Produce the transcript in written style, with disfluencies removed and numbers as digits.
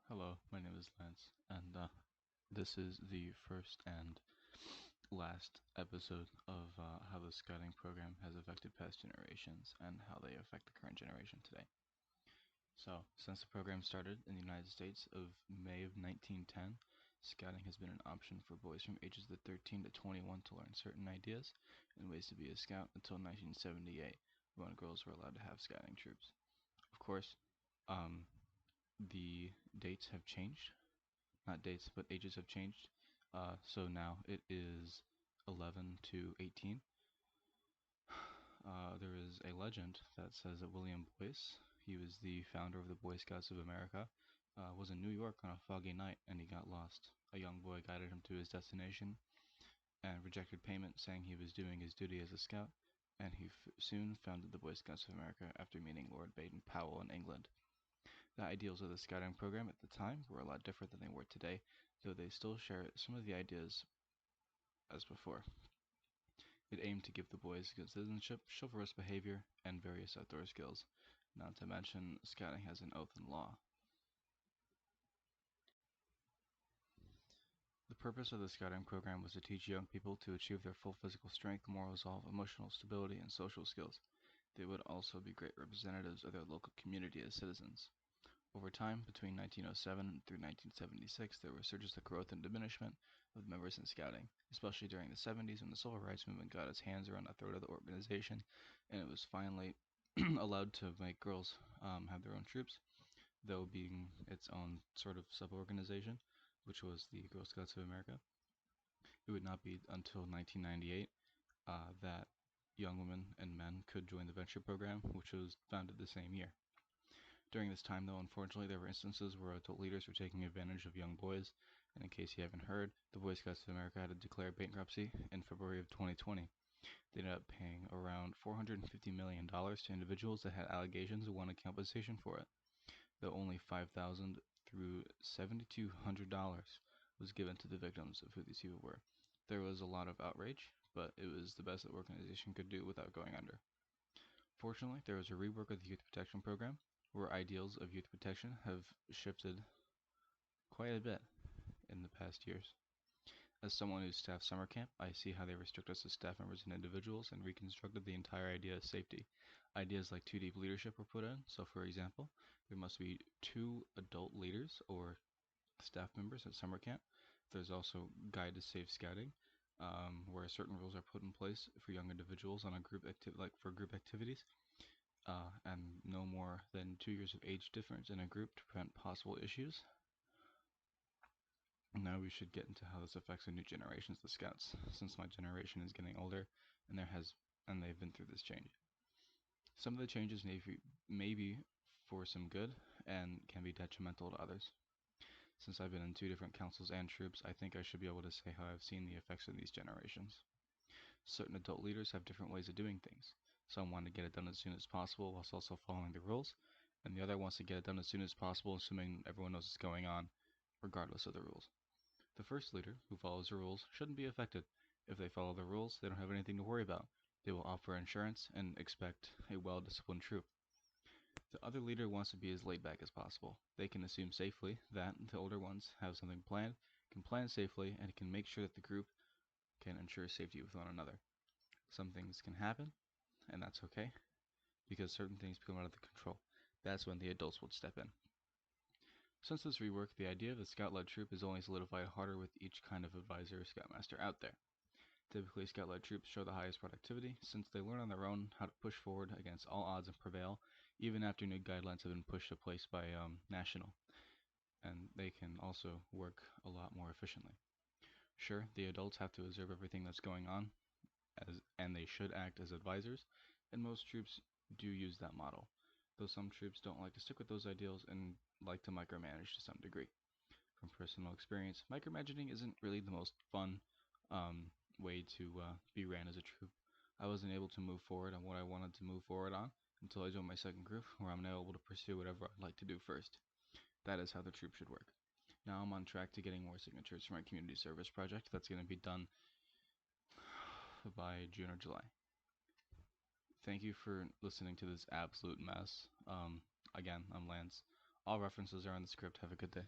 Hello, my name is Lance, and this is the first and last episode of how the scouting program has affected past generations and how they affect the current generation today. So, since the program started in the United States of May of 1910, scouting has been an option for boys from ages of 13 to 21 to learn certain ideas and ways to be a scout until 1978, when girls were allowed to have scouting troops. Of course, um, the dates have changed, not dates, but ages have changed. So now it is 11 to 18. There is a legend that says that William Boyce, he was the founder of the Boy Scouts of America, was in New York on a foggy night and he got lost. A young boy guided him to his destination and rejected payment, saying he was doing his duty as a scout, and he soon founded the Boy Scouts of America after meeting Lord Baden-Powell in England. The ideals of the scouting program at the time were a lot different than they were today, though they still share some of the ideas as before. It aimed to give the boys good citizenship, chivalrous behavior, and various outdoor skills. Not to mention, scouting has an oath and law. The purpose of the scouting program was to teach young people to achieve their full physical strength, moral resolve, emotional stability, and social skills. They would also be great representatives of their local community as citizens. Over time, between 1907 through 1976, there were surges of growth and diminishment of members in scouting, especially during the 70s when the civil rights movement got its hands around a third of the organization, and it was finally allowed to make girls have their own troops, though being its own sort of sub-organization, which was the Girl Scouts of America. It would not be until 1998 that young women and men could join the Venture program, which was founded the same year. During this time, though, unfortunately, there were instances where adult leaders were taking advantage of young boys, and in case you haven't heard, the Boy Scouts of America had to declare bankruptcy in February of 2020. They ended up paying around $450 million to individuals that had allegations and wanted compensation for it, though only $5,000 through $7,200 was given to the victims of who these people were. There was a lot of outrage, but it was the best the organization could do without going under. Fortunately, there was a rework of the Youth Protection Program, where ideals of youth protection have shifted quite a bit in the past years. As someone who staffed summer camp, I see how they restrict us as staff members and individuals and reconstructed the entire idea of safety. Ideas like too deep leadership were put in, so for example, there must be 2 adult leaders or staff members at summer camp. There's also Guide to Safe Scouting, where certain rules are put in place for young individuals on a for group activities, and no more than 2 years of age difference in a group to prevent possible issues. Now we should get into how this affects the new generations of scouts, since my generation is getting older and they've been through this change. Some of the changes may be for some good and can be detrimental to others. Since I've been in 2 different councils and troops, I think I should be able to say how I've seen the effects of these generations. Certain adult leaders have different ways of doing things. Some want to get it done as soon as possible whilst also following the rules, and the other wants to get it done as soon as possible, assuming everyone knows what's going on, regardless of the rules. The first leader, who follows the rules, shouldn't be affected. If they follow the rules, they don't have anything to worry about. They will offer insurance and expect a well-disciplined troop. The other leader wants to be as laid back as possible. They can assume safely that the older ones have something planned, can plan safely, and can make sure that the group can ensure safety with one another. Some things can happen, and that's okay, because certain things become out of their control. That's when the adults would step in. Since this rework, the idea of the scout-led troop is only solidified harder with each kind of advisor or scoutmaster out there. Typically, scout-led troops show the highest productivity, since they learn on their own how to push forward against all odds and prevail, even after new guidelines have been pushed to place by National, and they can also work a lot more efficiently. Sure, the adults have to observe everything that's going on, and they should act as advisors, and most troops do use that model, though some troops don't like to stick with those ideals and like to micromanage to some degree. From personal experience, micromanaging isn't really the most fun way to be ran as a troop. I wasn't able to move forward on what I wanted to move forward on until I joined my second group, where I'm now able to pursue whatever I'd like to do first. That is how the troop should work. Now I'm on track to getting more signatures for my community service project that's going to be done by June or July. Thank you for listening to this absolute mess. Again, I'm Lance. All references are in the script. Have a good day.